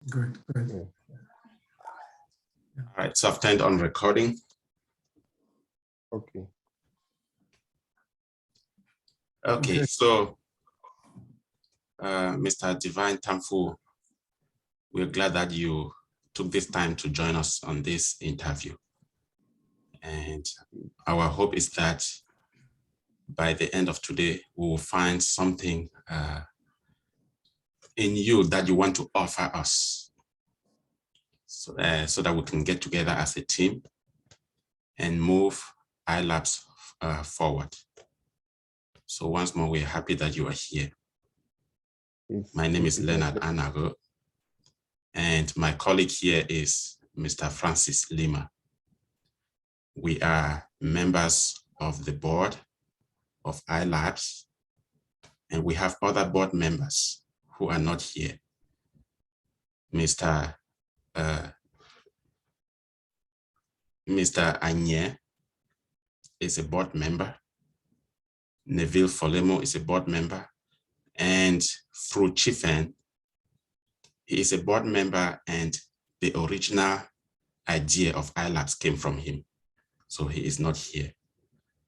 Good, good. Yeah. All right, so I've turned on recording. Okay. Okay, Okay. so Mr. Divine Tamfu, we're glad that you took this time to join us on this interview. And our hope is that by the end of today, we will find something in you that you want to offer us, so that we can get together as a team and move iLabs forward. So once more, we're happy that you are here. My name is Leonard Anago, and my colleague here is Mr. Francis Lima. We are members of the board of iLabs, and we have other board members who are not here. Mr. Anye is a board member. Neville Folemo is a board member. And Fru Chifen, he is a board member, and the original idea of iLabs came from him. So he is not here.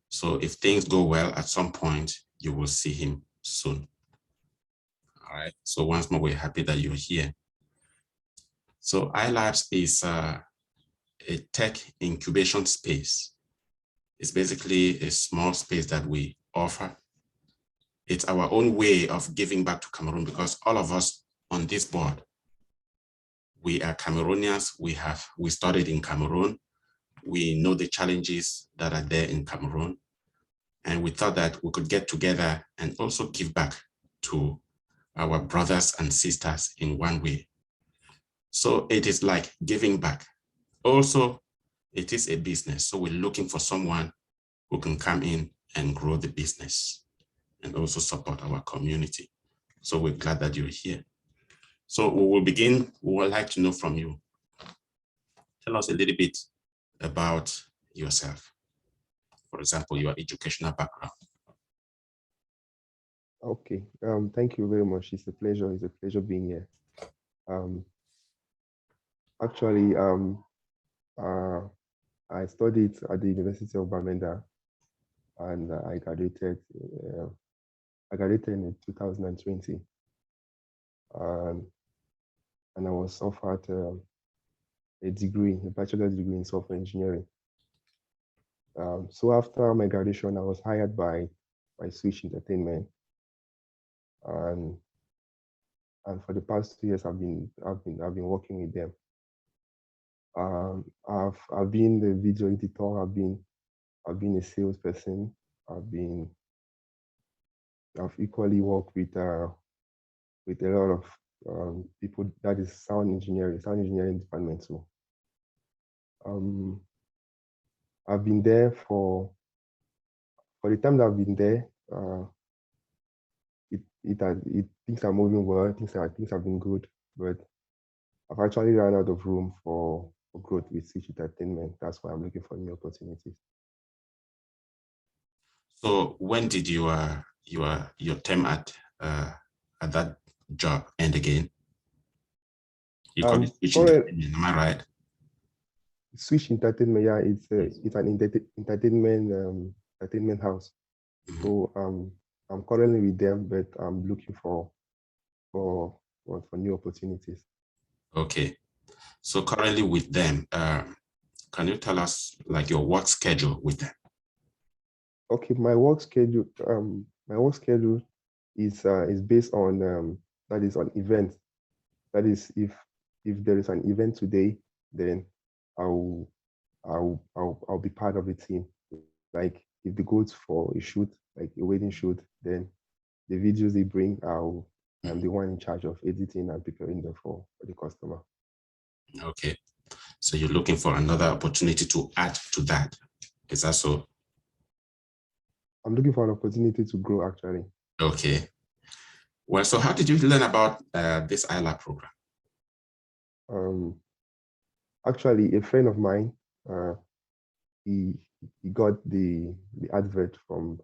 So if things go well, at some point, you will see him soon. All right, so once more, we're happy that you're here. So iLabs is a tech incubation space. It's basically a small space that we offer. It's our own way of giving back to Cameroon, because all of us on this board, we are Cameroonians. We studied in Cameroon. We know the challenges that are there in Cameroon. And we thought that we could get together and also give back to our brothers and sisters in one way. So it is like giving back. Also, it is a business. So we're looking for someone who can come in and grow the business and also support our community. So we're glad that you're here. So we will begin. We would like to know from you. Tell us a little bit about yourself. For example, your educational background. Okay. Thank you very much. It's a pleasure. It's a pleasure being here. Actually, I studied at the University of Bamenda, and I graduated in 2020. And I was offered a bachelor's degree in software engineering. So after my graduation, I was hired by Switch Entertainment, and for the past 2 years, I've been working with them. I've been the video editor. I've been a salesperson. I've equally worked with a lot of people that is sound engineering department too. I've been there for the time that I've been there. Things are moving well. Things have been good, but I've actually run out of room for growth with Switch Entertainment. That's why I'm looking for new opportunities. So when did your term at that job end again? You call it Switch Entertainment, am I right? Switch Entertainment, yeah, it's an entertainment house. Mm-hmm. So I'm currently with them, but I'm looking for new opportunities. Okay, so currently with them, can you tell us like your work schedule with them? Okay, my work schedule is based on that is on events. That is, if there is an event today, then I'll be part of the team. Like if they go for a shoot, like a wedding shoot, then the videos they bring, I'm the one in charge of editing and preparing them for the customer. Okay, so you're looking for another opportunity to add to that. Is that so? I'm looking for an opportunity to grow, actually. Okay. Well, so how did you learn about this iLab program? Actually, a friend of mine, he got the advert from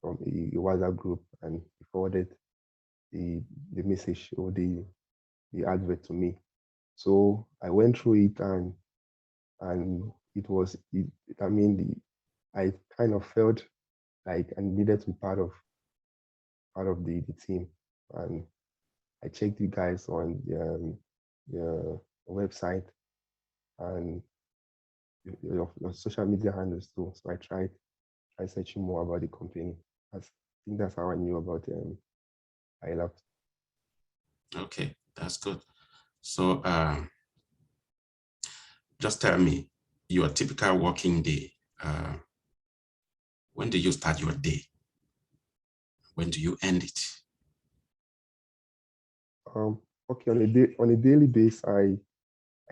a WhatsApp group, and he forwarded the message or the advert to me. So I went through it, and I mean, I kind of felt like I needed to be part of the team, and I checked you guys on the website and your social media handles too. So I tried searching more about the company. I think that's how I knew about iLabs. Okay, that's good. So just tell me your typical working day. When do you start your day? When do you end it? Okay, on a daily basis, I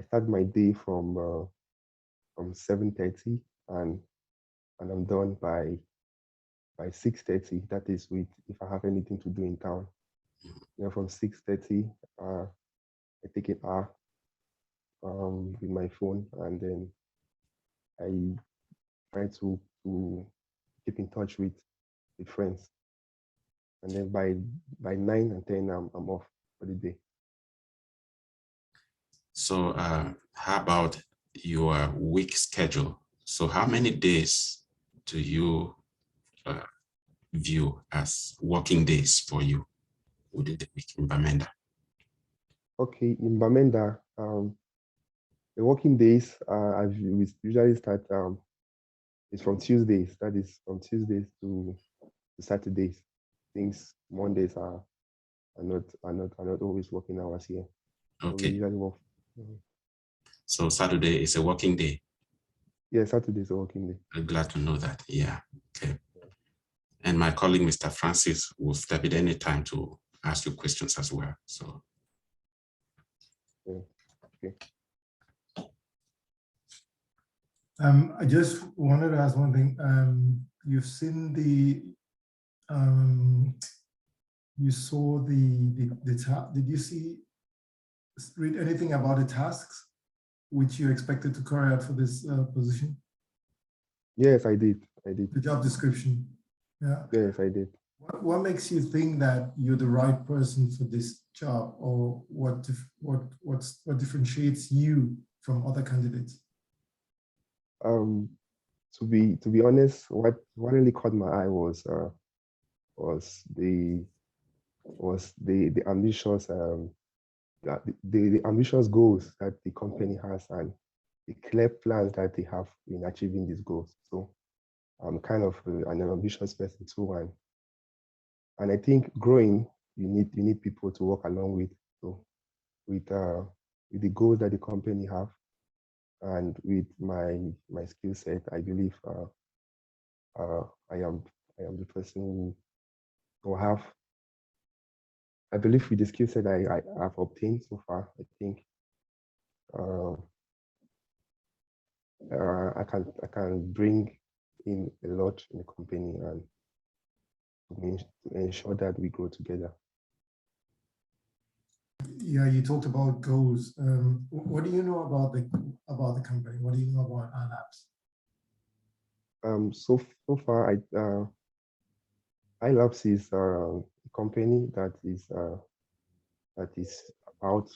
start my day from 7:30, and I'm done by 6:30. That is with if I have anything to do in town. From 6:30, I take an hour with my phone, and then I try to keep in touch with friends. And then by 9 and 10, I'm off for the day. So how about your week schedule? So how many days do you view as working days for you within the week in Bamenda? Okay, in Bamenda, the working days we usually start is from Tuesdays. That is from Tuesdays to Saturdays. Things Mondays are not always working hours here. So we Okay, usually work. Mhm. so Saturday is a working day. Yeah, Saturday is a working day. I'm glad to know that. Yeah, okay. And my colleague, Mr. Francis, will step in any time to ask you questions as well. So, Yeah. Okay. I just wanted to ask one thing. You've seen you saw did you read anything about the tasks which you expected to carry out for this position? Yes, I did. I did. The job description. Yeah. Yes, I did. What makes you think that you're the right person for this job, or what differentiates you from other candidates? Um, to be honest, what really caught my eye was the ambitious the ambitious goals that the company has, and the clear plans that they have in achieving these goals. So I'm kind of an ambitious person too, and I think growing, you need people to work along with. So with the goals that the company have, and with my skill set, I believe uh, I am I am the person who will have. I believe with the skill set I have obtained so far, I think uh, I can bring in a lot in the company, and to ensure that we grow together. Yeah, you talked about goals. What do you know about the company? What do you know about iLabs? So far, iLabs is a company that is about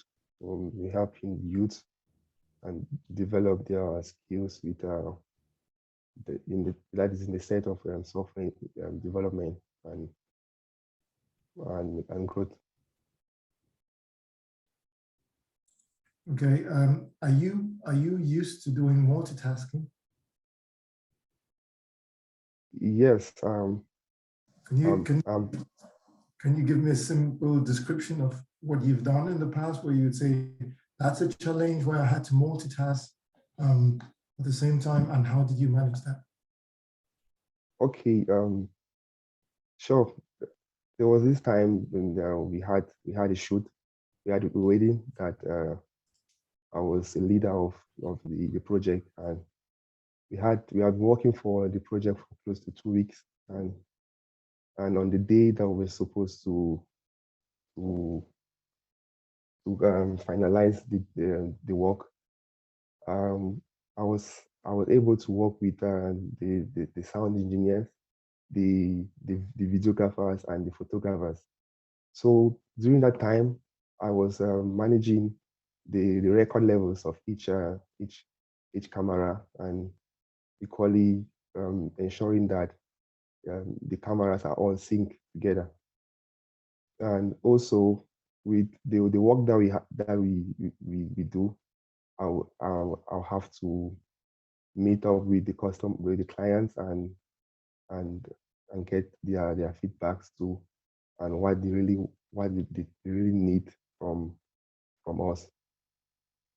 helping youth and develop their skills with that is in the set of software development and growth. Okay. Are you used to doing multitasking? Yes. Can you can you give me a simple description of what you've done in the past, where you'd say that's a challenge where I had to multitask at the same time, and how did you manage that? Okay. Sure. There was this time when we had a shoot. We had a wedding that I was the leader of the project, and we had been working for the project for close to 2 weeks, and on the day that we were supposed to finalize the work, um, I was able to work with the sound engineers, the videographers, and the photographers. So during that time, I was managing the record levels of each camera, and equally ensuring that the cameras are all synced together. And also with the work that we do, I'll have to meet up with the clients and get their feedbacks too, and what they really need from us.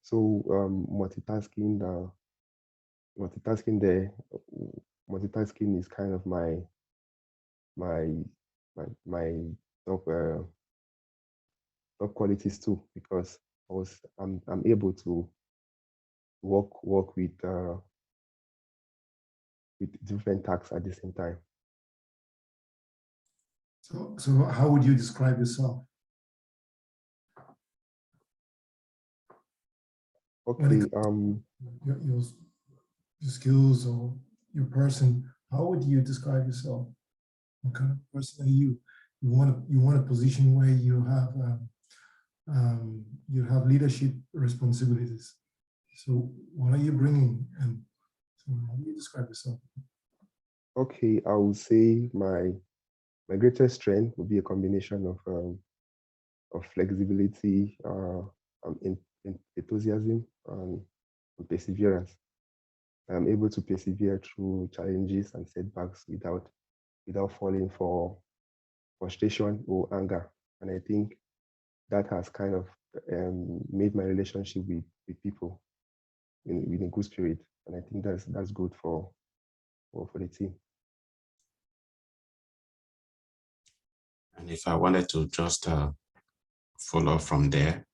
So multitasking is kind of my top top qualities too, because I'm able to work with different tasks at the same time. So how would you describe yourself? Okay. Your skills or your person, how would you describe yourself? What kind of person are you? You want a position where you have leadership responsibilities. So what are you bringing, and so how do you describe yourself? Okay, I would say my greatest strength would be a combination of flexibility, enthusiasm, and perseverance. I'm able to persevere through challenges and setbacks without falling for frustration or anger. And I think that has kind of made my relationship with people in a good spirit. And I think that's good for the team. And if I wanted to just follow from there,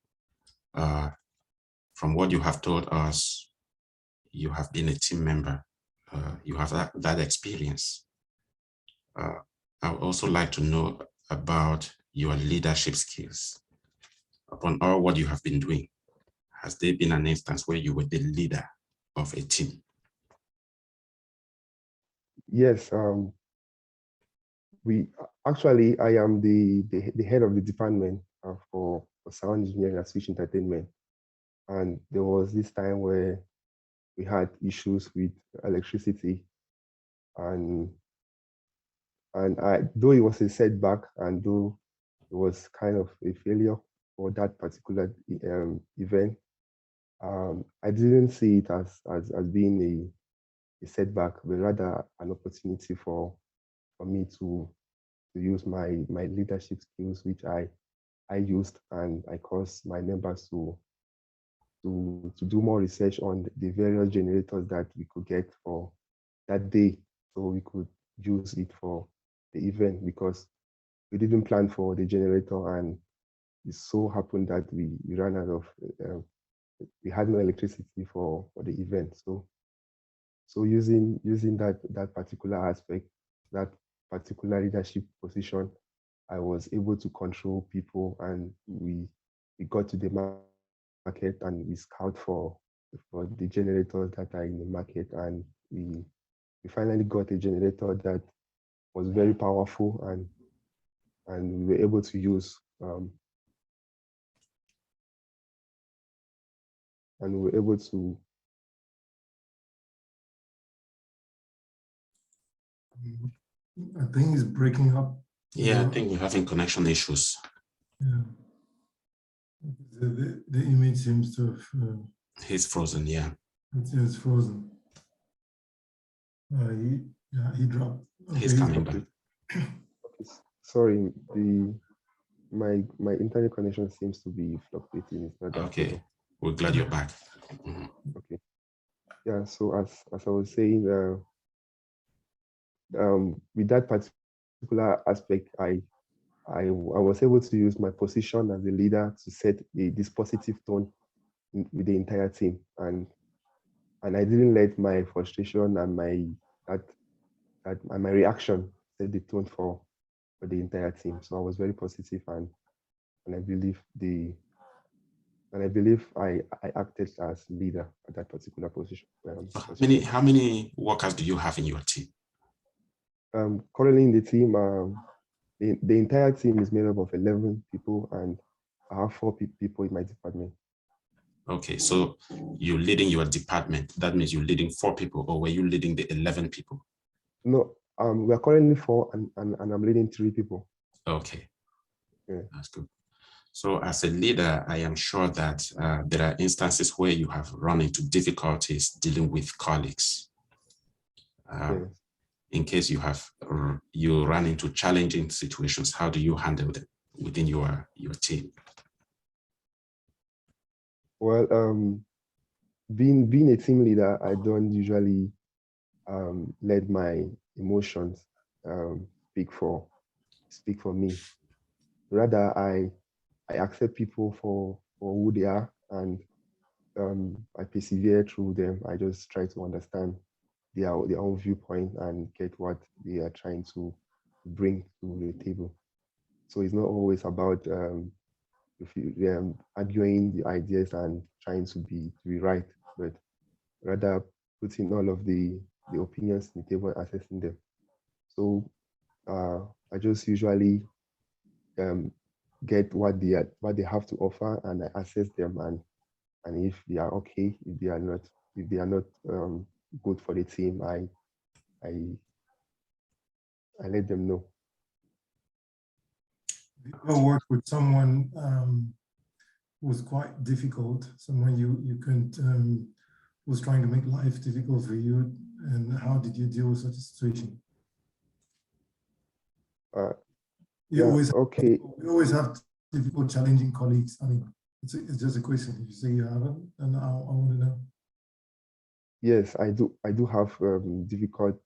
from what you have told us, you have been a team member. You have that experience. I would also like to know about your leadership skills. Upon all what you have been doing, has there been an instance where you were the leader of a team? Yes. I am the head of the department for sound engineering and switch entertainment. And there was this time where we had issues with electricity, and though it was a setback, and though it was kind of a failure for that particular event, I didn't see it as being a setback, but rather an opportunity for me to use my leadership skills, which I used, and I caused my members to do more research on the various generators that we could get for that day, so we could use it for the event, because we didn't plan for the generator, and it so happened that we ran out of we had no electricity for the event. So using that particular aspect, that particular leadership position, I was able to control people, and we got to the market, and we scout for the generators that are in the market, and we finally got a generator that was very powerful, and we were able to use and we were able to I think it's breaking up. Yeah, I think we're having connection issues. Yeah. The image seems to have He's frozen, yeah. it's frozen. He dropped. Okay, He's coming back. Sorry, my internet connection seems to be fluctuating. It's not that Okay, stable. we're glad you're back. Okay. Yeah, so as I was saying, with that particular aspect, I was able to use my position as a leader to set this positive tone with the entire team, and I didn't let my frustration and my reaction set the tone for the entire team. So I was very positive, and I believe I acted as leader at that particular position. How many workers do you have in your team? Currently in the team, the entire team is made up of 11 people, and I have 4 people in my department. Okay, so you're leading your department. That means you're leading 4 people, or were you leading the 11 people? No, we're currently 4 and I'm leading 3 people. Okay, yeah. That's good. So as a leader, I am sure that there are instances where you have run into difficulties dealing with colleagues. Yes. In case you run into challenging situations, how do you handle them within your team? Well, being a team leader, I don't usually let my emotions speak for me. Rather, I accept people for who they are, and I persevere through them. I just try to understand their own viewpoint and get what they are trying to bring to the table. So it's not always about arguing the ideas and trying to be right, but rather putting all of the opinions on the table and assessing them. So I just usually get what they have to offer, and I assess them, and if they are okay, if they are not good for the team, I let them know. Have you ever worked with someone who was quite difficult, someone you couldn't, was trying to make life difficult for you, and how did you deal with such a situation? Okay. We always have difficult, challenging colleagues. I mean, it's just a question. If you say you haven't, then I want to know. Yes, I do. I do have difficult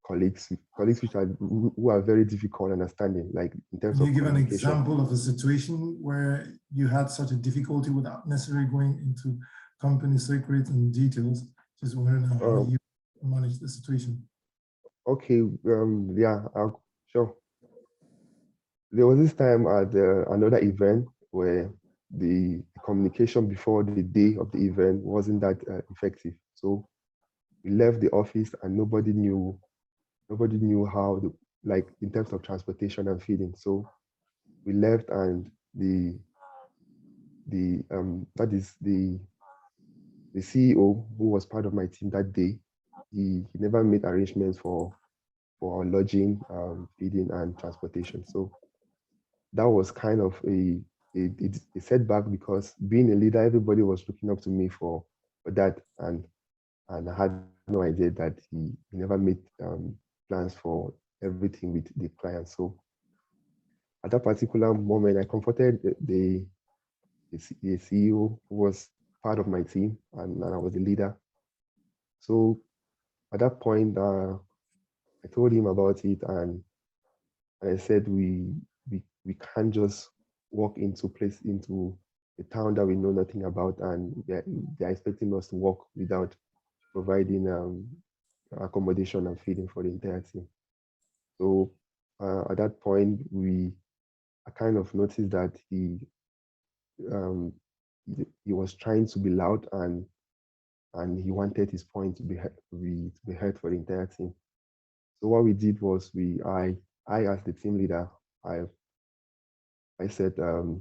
colleagues who are very difficult understanding, like in terms Can you of give an communication. example of a situation where you had such a difficulty without necessarily going into company secrets and details? Just want to know how you manage the situation. Okay. Yeah. Sure. There was this time at another event where the communication before the day of the event wasn't that effective. So we left the office and nobody knew how like in terms of transportation and feeding. So we left, and that is the CEO who was part of my team that day. He never made arrangements for lodging, feeding, and transportation. So that was kind of a setback, because being a leader, everybody was looking up to me for that, and I had no idea that he never made plans for everything with the client. So at that particular moment, I comforted the CEO who was part of my team, and I was the leader. So at that point, I told him about it, and I said we can't just walk into a town that we know nothing about, and they're expecting us to work without providing accommodation and feeding for the entire team. So at that point, I kind of noticed that um, he was trying to be loud, and he wanted his point to be heard for the entire team. So what we did was I as the team leader, I said that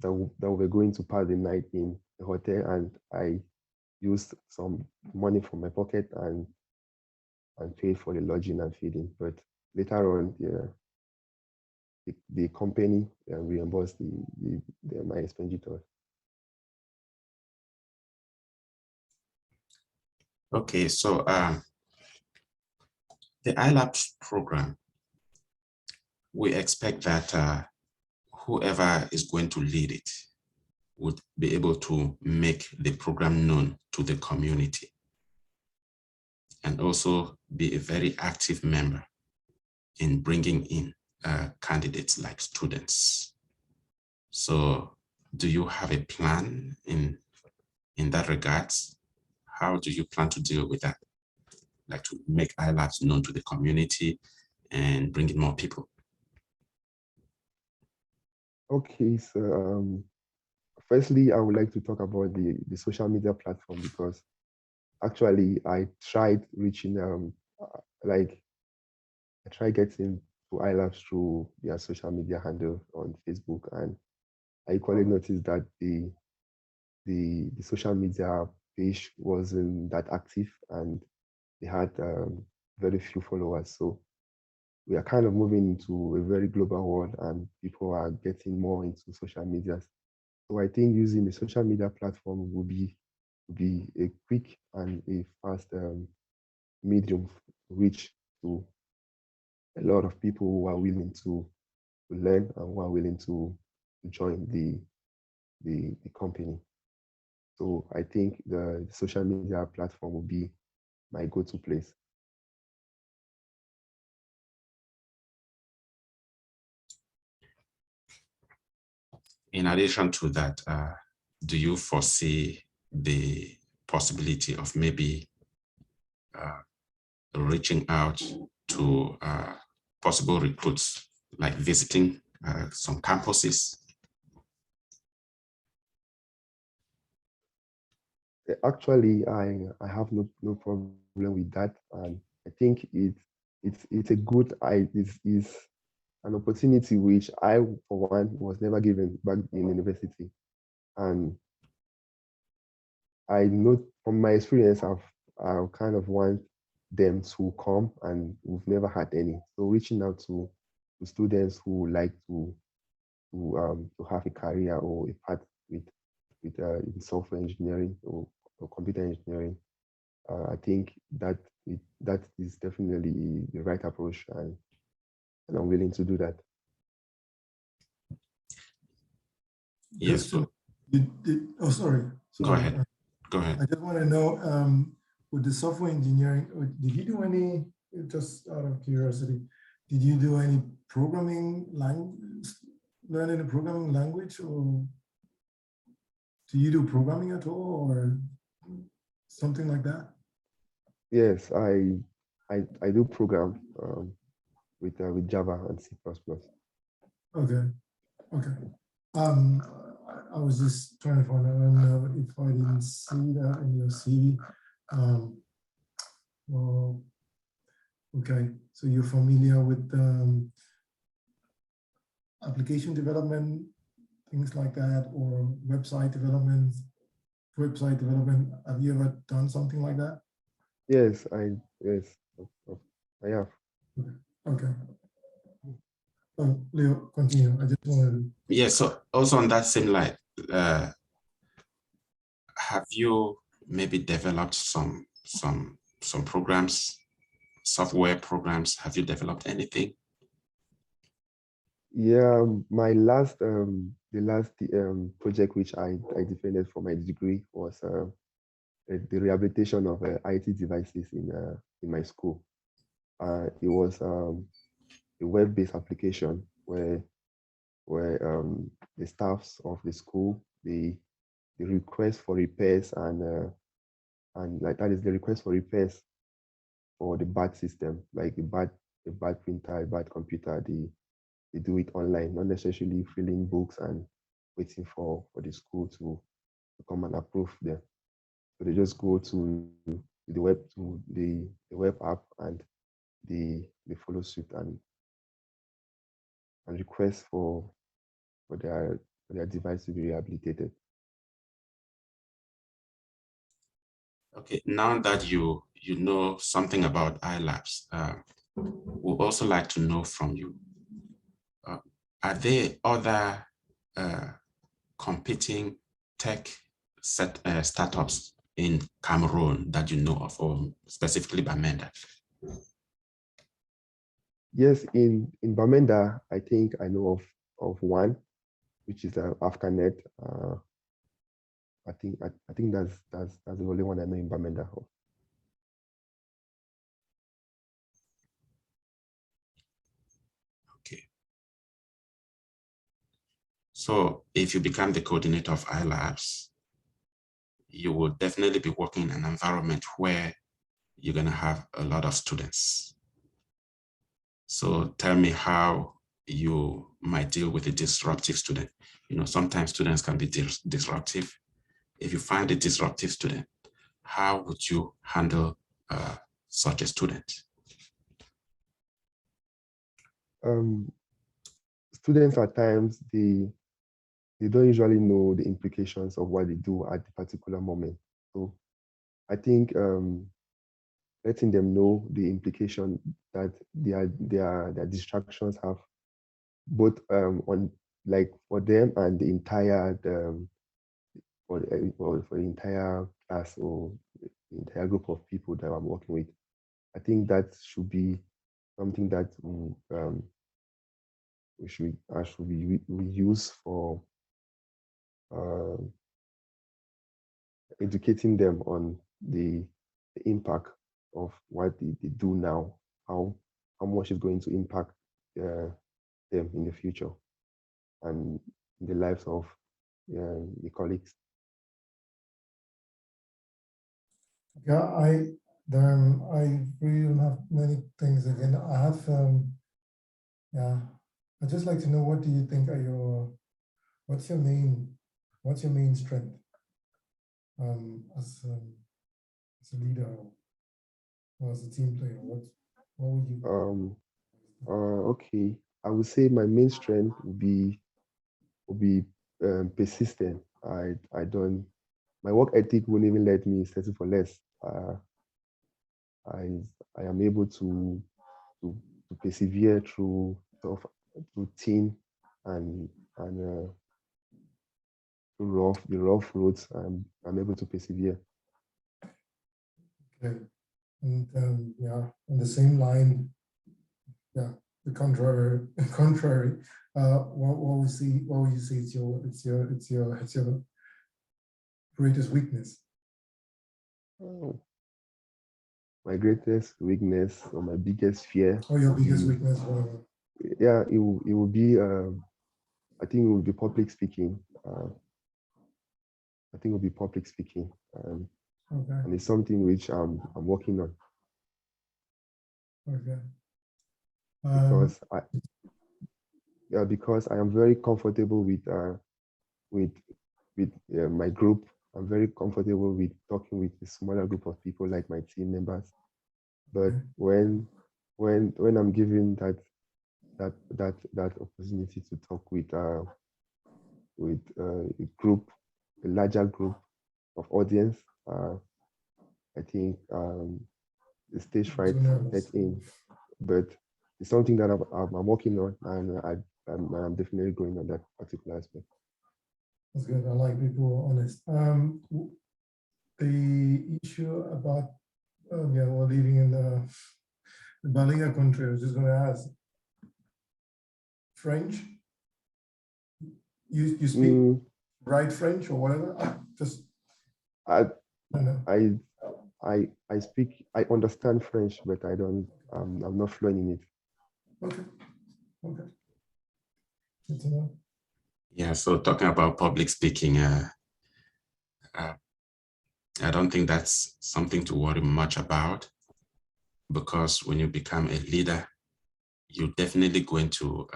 we were going to pass the night in the hotel, and I used some money from my pocket and paid for the lodging and feeding. But later on, the company reimbursed my expenditure. Okay, so the iLabs program, we expect that whoever is going to lead it would be able to make the program known to the community and also be a very active member in bringing in candidates like students. So do you have a plan in that regards? How do you plan to deal with that? Like to make iLabs known to the community and bring in more people? Okay, so firstly, I would like to talk about the social media platform, because actually I tried reaching like I tried getting to iLabs through their social media handle on Facebook, and I equally noticed that the social media page wasn't that active and they had very few followers. So we are kind of moving into a very global world and people are getting more into social media. So I think using the social media platform will be a quick and a fast medium reach to a lot of people who are willing to learn and who are willing to join the company. So I think the social media platform will be my go-to place. In addition to that, do you foresee the possibility of maybe reaching out to possible recruits, like visiting some campuses? Actually, I have no problem with that, and I think it's a good is an opportunity which I, for one, was never given back in university, and I know from my experience, I kind of want them to come, and we've never had any. So reaching out to students who like to have a career or a path with in software engineering or computer engineering, I think that that is definitely the right approach, and I'm willing to do that. Yes. Oh, sorry. Go ahead. Go ahead. I just want to know, with the software engineering, did you do any, just out of curiosity, did you do any programming language, learning a programming language, or do you do programming at all, or something like that? Yes, I do program with Java and C++. Okay, okay. I was just trying to find out, I don't know if I didn't see that in your CV. Well, okay, so you're familiar with application development, things like that, or website development. Have you ever done something like that? Yes, I have. Okay. Oh, Leo, continue. I just wanted to. Yeah, so also on that same line, have you maybe developed some programs, software programs? Have you developed anything? Yeah, my last the last project which I defended for my degree was the rehabilitation of IT devices in my school. It was a web-based application where the staffs of the school they request for repairs and like that is the request for repairs for the bad system, like a bad printer, a bad computer. They do it online, not necessarily filling books and waiting for the school to come and approve them. So they just go to the web app and they follow suit and request for their device to be rehabilitated. Okay, now that you know something about iLabs, we'd also like to know from you, are there other competing tech startups in Cameroon that you know of, or specifically Bamenda? Yes, in Bamenda, I think I know of one, which is Afcanet. I think that's the only one I know in Bamenda. Okay. So if you become the coordinator of iLabs, you will definitely be working in an environment where you're going to have a lot of students. So tell me how you might deal with a disruptive student. You know, sometimes students can be disruptive. If you find a disruptive student, how would you handle such a student? Students at times they they don't usually know the implications of what they do at the particular moment. So I think letting them know the implication that their distractions have, both on, like, for them and the entire for the entire class or the entire group of people that I'm working with. I think that should be something that we use for uh, educating them on the impact of what they do now, how much is going to impact them in the future and in the lives of the colleagues. Yeah, I really don't have many things again. I have yeah. I'd just like to know, what do you think are what's your main strength as a leader or as a team player? What would you? Okay, I would say my main strength would be persistent. I don't, my work ethic wouldn't even let me settle for less. I I am able to, to persevere through tough routine and through the rough roads. I'm able to persevere. Okay, and yeah, on the same line, yeah, the contrary. What would you say it's your greatest weakness? Oh, my greatest weakness or my biggest fear Or your would biggest be, weakness, whatever. yeah, it will be I think it will be public speaking. I think it will be public speaking. Okay. And it's something which I'm working on, Okay. Because I am very comfortable with my group. I'm very comfortable with talking with a smaller group of people like my team members. But when I'm given that opportunity to talk with a larger group of audience, I think the stage fright sets in. But it's something that I'm working on, and I'm definitely going on that particular aspect. That's good. I like people who are honest. The issue about we're living in the Balinga country. I was just going to ask, French. You speak right French or whatever? I speak, I understand French, but I don't, I'm not fluent in it. Okay. Okay. Good to know. Yeah, so talking about public speaking, I don't think that's something to worry much about, because when you become a leader, you're definitely going to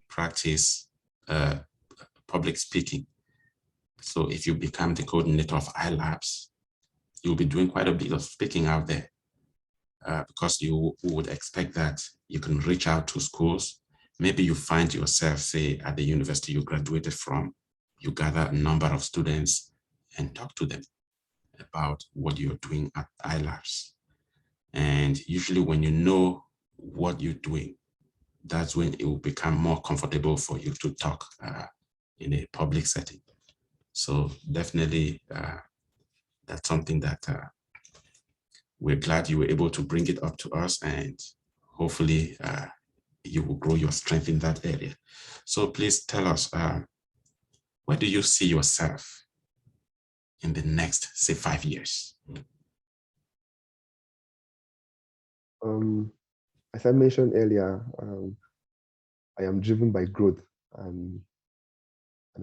practice public speaking. So if you become the coordinator of iLabs, you'll be doing quite a bit of speaking out there, because you would expect that you can reach out to schools. Maybe you find yourself, say, at the university you graduated from, you gather a number of students and talk to them about what you're doing at iLabs. And usually when you know what you're doing, that's when it will become more comfortable for you to talk in a public setting. So definitely that's something that we're glad you were able to bring it up to us, and hopefully you will grow your strength in that area. So please tell us, where do you see yourself in the next, say, 5 years? As I mentioned earlier, I am driven by growth, and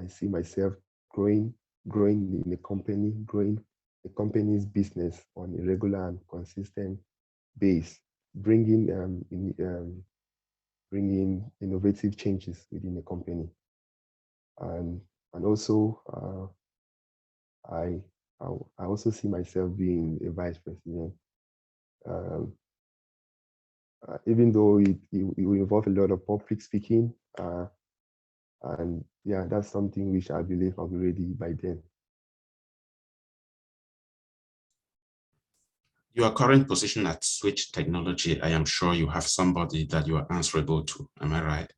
I see myself growing in the company, growing the company's business on a regular and consistent base, bringing bringing innovative changes within the company, and also I also see myself being a vice president. Even though it will involve a lot of public speaking, and yeah, that's something which I believe I'll be ready by then. Your current position at Switch Technology, I am sure you have somebody that you are answerable to. Am I right?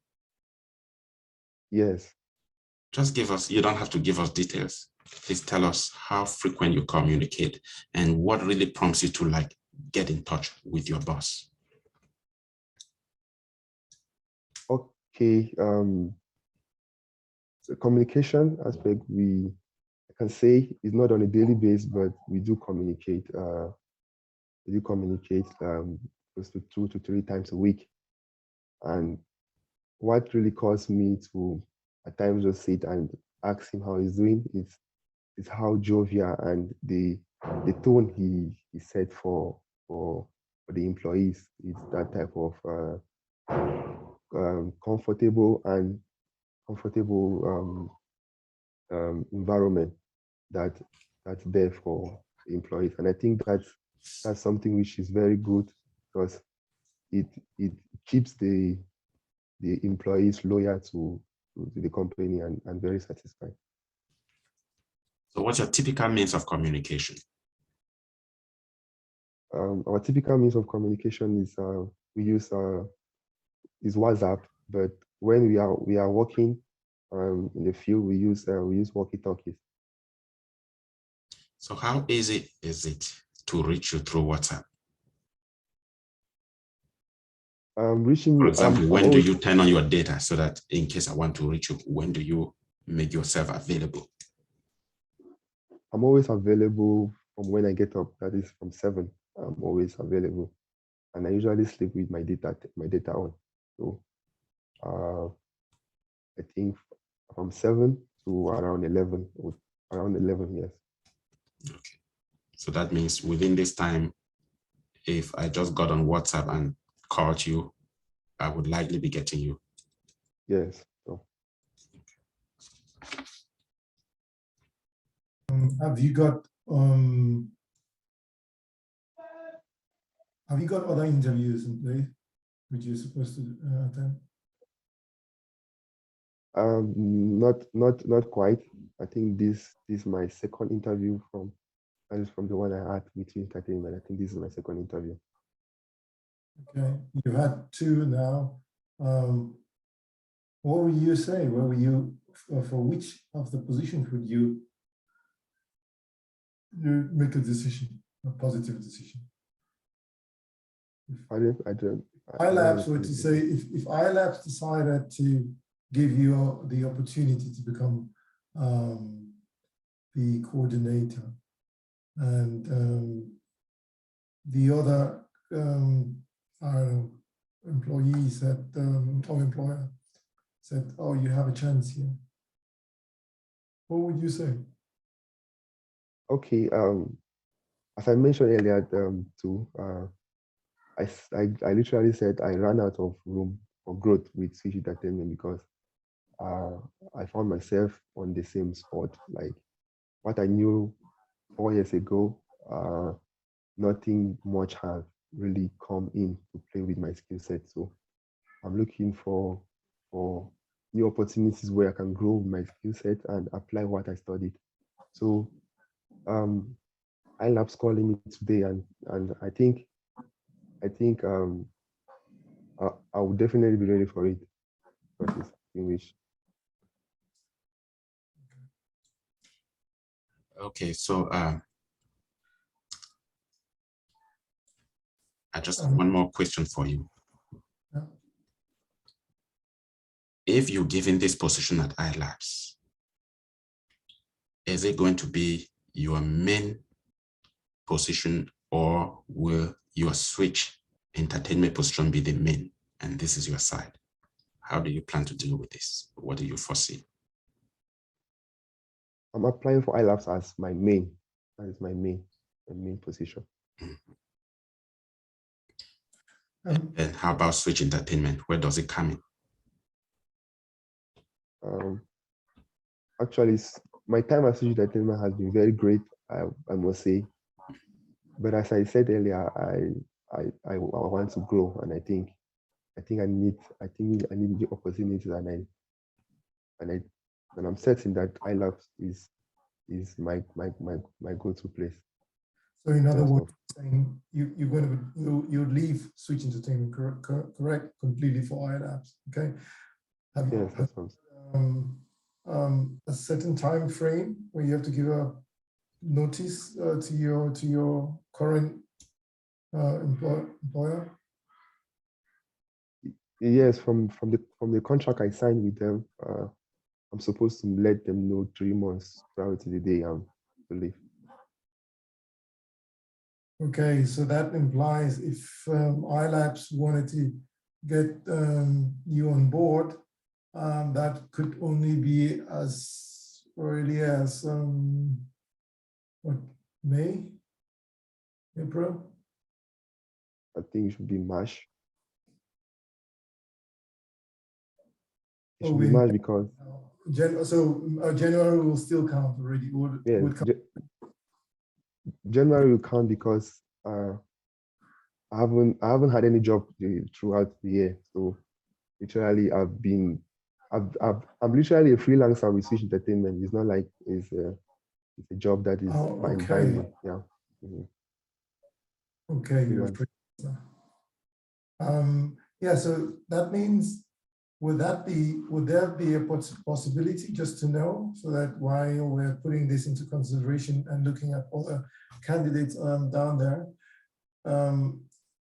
Yes. Just give us, you don't have to give us details. Please tell us how frequent you communicate and what really prompts you to like get in touch with your boss. Okay. The communication aspect, I can say is not on a daily basis, but we do communicate. Close to 2 to 3 times a week. And what really caused me to at times just sit and ask him how he's doing is how jovial and the tone he set for the employees. It's that type of comfortable environment that's there for the employees. And I think that's something which is very good because it keeps the employees loyal to the company and very satisfied. So what's your typical means of communication? Our typical means of communication is we use is WhatsApp, but when we are working in the field, we use walkie-talkies. So how easy is it to reach you through WhatsApp? Reaching me. For example, when do you turn on your data so that in case I want to reach you, when do you make yourself available? I'm always available from when I get up. That is from 7. I'm always available, and I usually sleep with my data on. So I think from 7 to around 11, or around 11 years. Okay. So that means within this time, if I just got on WhatsApp and called you, I would likely be getting you. Yes. So. Have you got other interviews in place which you're supposed to attend? Not quite. I think this is my second interview from the one I had with entertainment. I think this is my second interview. Okay, you've had 2 now. What would you say? Where were you for which of the positions would you make a decision, a positive decision? iLabs were to say, if iLabs decided to give you the opportunity to become the coordinator, and the other I don't know, employee said, or employer said, oh, you have a chance here, what would you say? Okay. As I mentioned earlier, too, I literally said I ran out of room for growth with Switch Entertainment because I found myself on the same spot. Like what I knew 4 years ago, nothing much has really come in to play with my skill set. So I'm looking for new opportunities where I can grow my skill set and apply what I studied. So iLabs calling me today, and I think I will definitely be ready for it because it's English. Okay, so I just have one more question for you. Yeah. If you're given this position at iLabs, is it going to be your main position, or will your Switch Entertainment position be the main and this is your side? How do you plan to deal with this? What do you foresee? I'm applying for iLabs as my main. That is my main position. And how about Switch Entertainment? Where does it come in? Actually, my time at Switch Entertainment has been very great, I must say. But as I said earlier, I want to grow, and I think I need the opportunities, and and I'm certain that iLabs is my go-to place. So in other words, saying you're going to you leave Switch Entertainment, correct, completely for iLabs, okay? Yes, that's what a certain time frame where you have to give a notice to your current employer? Yes, from the contract I signed with them, I'm supposed to let them know 3 months prior to the day I'm to leave. Okay, so that implies if iLabs wanted to get you on board, that could only be as early as what, May, April? I think it should be March. It should be March because January will still count already. yeah, January will count because I haven't had any job throughout the year. So literally I'm literally a freelancer with Switch Entertainment. It's not like it's a job that is binding. Yeah. Mm-hmm. Okay, you're a freelancer. Yeah, so that means would there be a possibility, just to know, so that while we're putting this into consideration and looking at other candidates down there,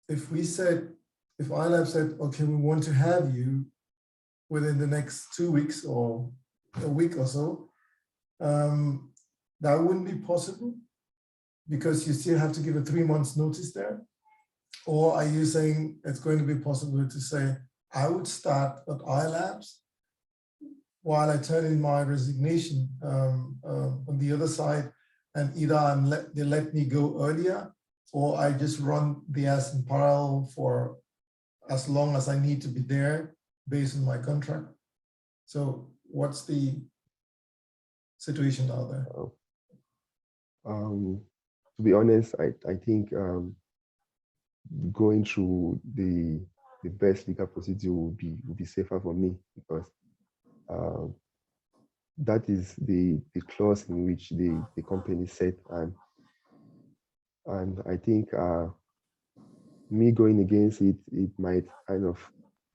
if iLab said, okay, we want to have you within the next 2 weeks or a week or so, that wouldn't be possible because you still have to give a 3 months notice there? Or are you saying it's going to be possible to say, I would start at iLabs while I turn in my resignation on the other side, and either they let me go earlier, or I just run the ads in parallel for as long as I need to be there based on my contract? So what's the situation out there? To be honest, I think going through the best legal procedure will be safer for me, because that is the clause in which the company set, and I think me going against it might kind of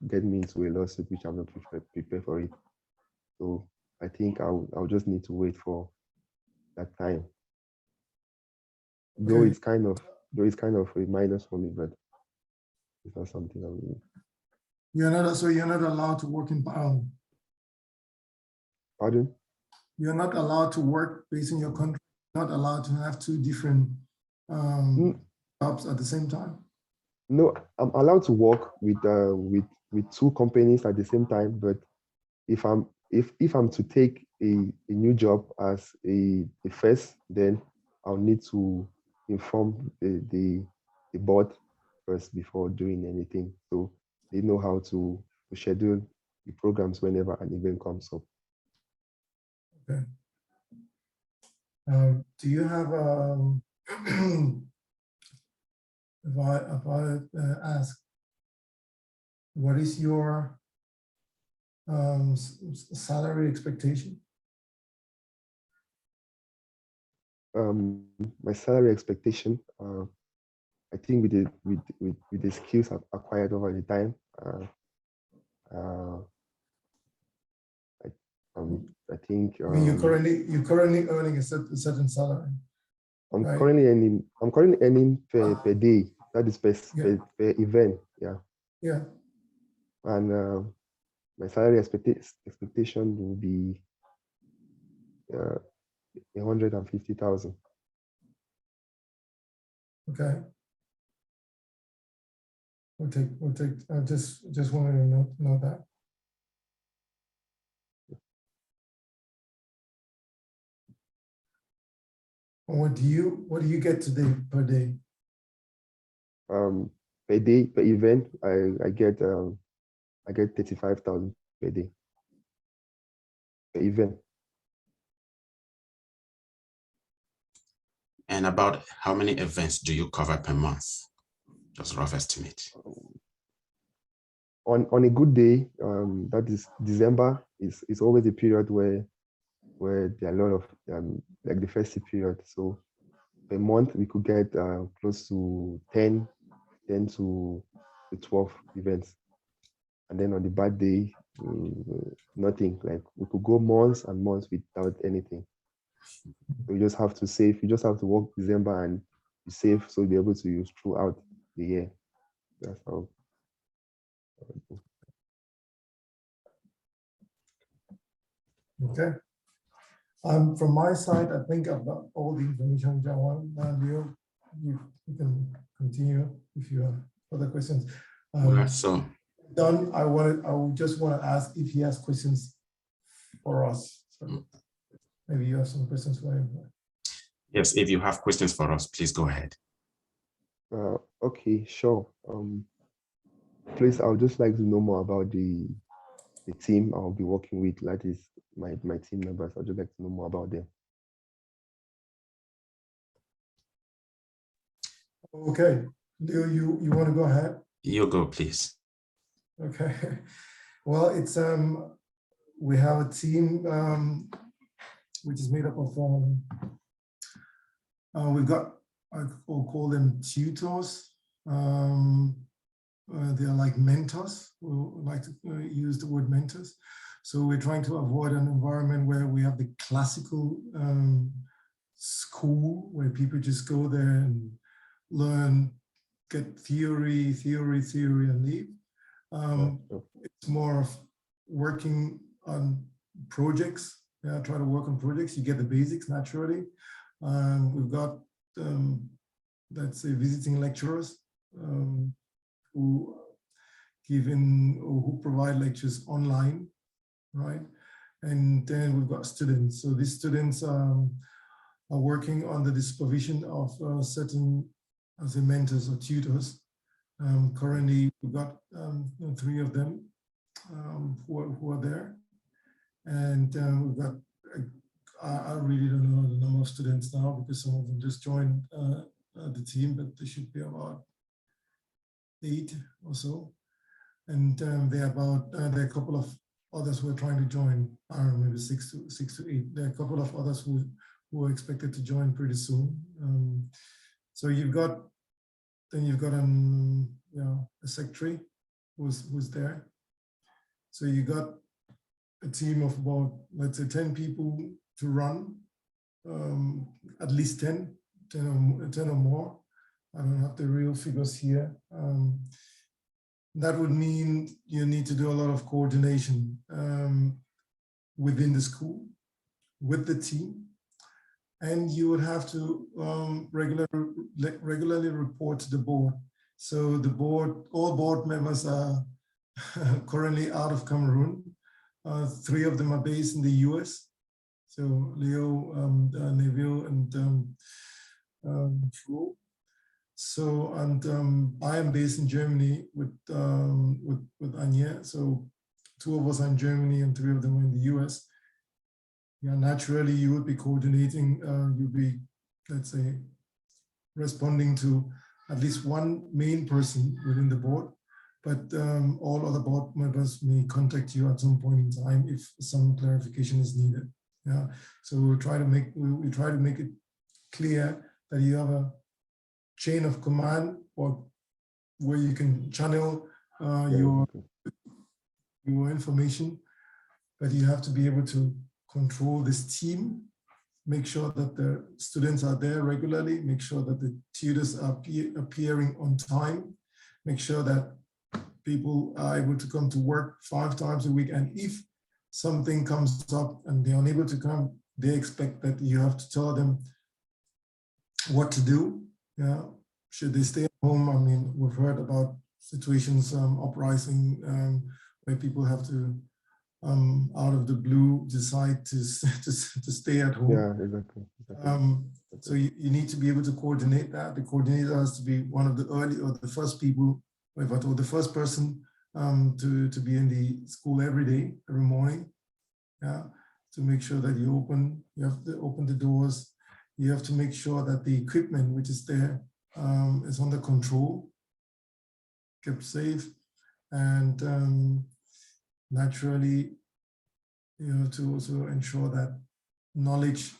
get me into a lawsuit, which I'm not prepared for it. So I think I'll just need to wait for that time. Though it's kind of a minus for me, but it's not something I will. You're not allowed to work in parallel. Pardon? You're not allowed to work based on your contract. Not allowed to have 2 different jobs at the same time. No, I'm allowed to work with 2 companies at the same time, but if I'm to take a new job as a first, then I'll need to inform the board first before doing anything, so they know how to schedule the programs whenever an event comes up. Okay. Do you have if I ask, what is your salary expectation? My salary expectation, I think with the skills I've acquired over the time, I think you're currently earning a certain salary. I'm right? currently earning per day. That is per event. Yeah. Yeah. And my salary expectation will be 150,000. Okay. We'll take. I just wanted to know that. And what do you get today per day? Per day, per event, I get 35,000 per day. Per event. And about how many events do you cover per month? Just rough estimate. On a good day, that is December, is always a period where where there are a lot of like the festive period. So per month we could get close to 10 to 12 events. And then on the bad day, nothing. Like we could go months and months without anything. We just have to save. You just have to work December and be safe, so you'll be able to use throughout the year. That's how. Okay. From my side, I think I've got all the information which I want. Leo, you can continue if you have other questions. So Don, I would just want to ask if he has questions for us. So maybe you have some questions for him. yes, if you have questions for us, please go ahead. Okay, sure. Please, I would just like to know more about the team I'll be working with. That is my team members. I'd just like to know more about them. Okay, Leo, you want to go ahead? You go, please. Okay. Well, it's we have a team which is made up of we've got, I'll call them tutors. They're like mentors. We like to use the word mentors. So we're trying to avoid an environment where we have the classical school where people just go there and learn, get theory, and leave. It's more of working on projects. Yeah, try to work on projects. You get the basics naturally. We've got, let's say, visiting lecturers who provide lectures online, right? And then we've got students. So these students are working under the supervision of certain, as mentors or tutors. Currently, we've got 3 of them who are there. And we've got, I really don't know the number of students now because some of them just joined the team, but there should be about 8 or so. And there are a couple of others who are trying to join. I don't know, maybe 6 to 8. There are a couple of others who are expected to join pretty soon. So you've got a secretary who's there. So you got a team of about, let's say, 10 people to run, at least 10 or more. I don't have the real figures here. That would mean you need to do a lot of coordination within the school, with the team, and you would have to regularly report to the board. So the board, all board members are currently out of Cameroon. 3 of them are based in the US. So Leo, Neville, and Flo. So, and I am based in Germany with Anya. So 2 of us are in Germany and 3 of them are in the US. Yeah, naturally you would be coordinating, you'll be, let's say, responding to at least one main person within the board, but all other board members may contact you at some point in time if some clarification is needed. Yeah, so we try to make it clear that you have a chain of command or where you can channel your information, but you have to be able to control this team, make sure that the students are there regularly, make sure that the tutors are appearing on time, make sure that people are able to come to work 5 times a week. And if something comes up and they're unable to come, they expect that you have to tell them what to do. Yeah, should they stay at home? I mean, we've heard about situations, uprising, where people have to, out of the blue, decide to stay at home. Yeah, exactly. So you need to be able to coordinate that. The coordinator has to be one of the early or the first people, or the first person to be in the school every day, every morning. Yeah, to make sure that you have to open the doors. You have to make sure that the equipment which is there is under control, kept safe, and naturally, you know, to also ensure that knowledge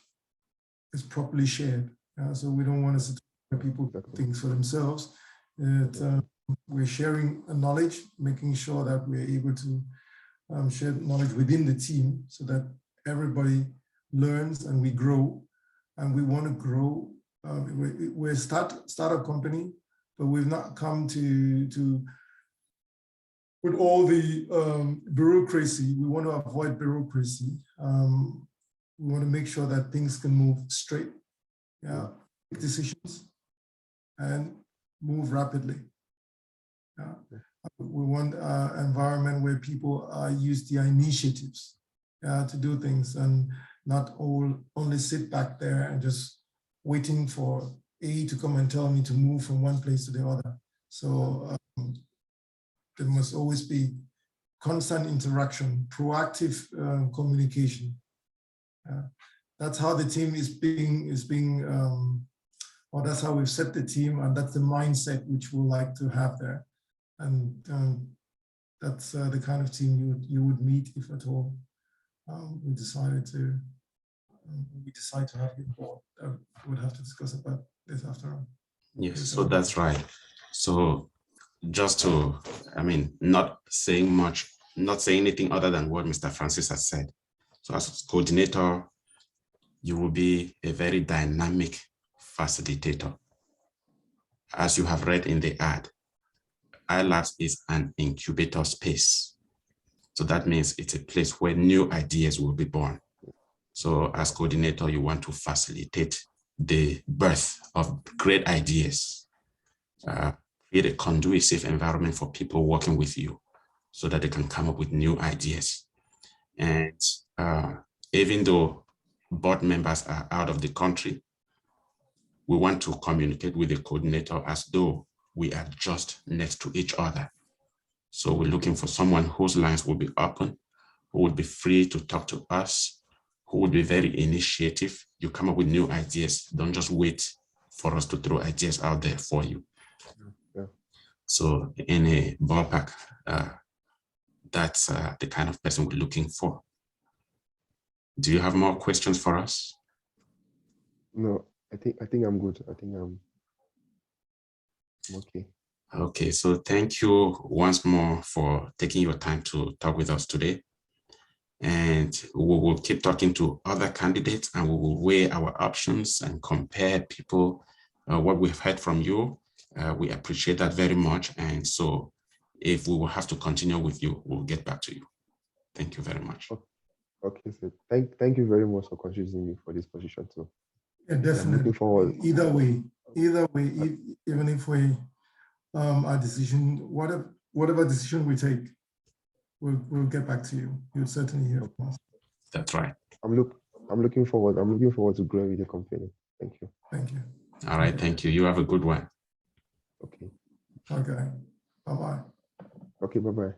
is properly shared. So we don't want to sit where people do things for themselves. We're sharing knowledge, making sure that we're able to share knowledge within the team so that everybody learns and we grow. And we want to grow. We're a startup company, but we've not come to with all the bureaucracy. We want to avoid bureaucracy. We want to make sure that things can move straight, make decisions, and move rapidly. We want an environment where people use their initiatives to do things and not only sit back there and just waiting for A to come and tell me to move from one place to the other. So there must always be constant interaction, proactive communication. That's how the team is being, or that's how we've set the team, and that's the mindset which we like to have there. And that's the kind of team you would meet if at all we decide to have you on board. We'll have to discuss about this after all. Yes, so that's right. So just to, not saying much, not saying anything other than what Mr. Francis has said. So as coordinator, you will be a very dynamic facilitator. As you have read in the ad, iLabs is an incubator space. So that means it's a place where new ideas will be born. So as coordinator, you want to facilitate the birth of great ideas, create a conducive environment for people working with you so that they can come up with new ideas. And even though board members are out of the country, we want to communicate with the coordinator as though we are just next to each other. So we're looking for someone whose lines will be open, who would be free to talk to us, who would be very initiative. You come up with new ideas. Don't just wait for us to throw ideas out there for you. Yeah. So in a ballpark, that's the kind of person we're looking for. Do you have more questions for us? No, I think I'm good. I think I'm okay. Okay, so thank you once more for taking your time to talk with us today. And we will keep talking to other candidates and we will weigh our options and compare people, what we've heard from you. We appreciate that very much. And so if we will have to continue with you, we'll get back to you. Thank you very much. Okay, so thank you very much for considering me for this position too. Yeah, definitely. I'm looking forward. Either way, even if we our decision, whatever decision we take, we'll get back to you. You'll certainly hear from us. That's right. I'm looking forward to growing with the company. Thank you. Thank you. All right, thank you. You have a good one. Okay. Okay. Bye-bye. Okay, bye-bye.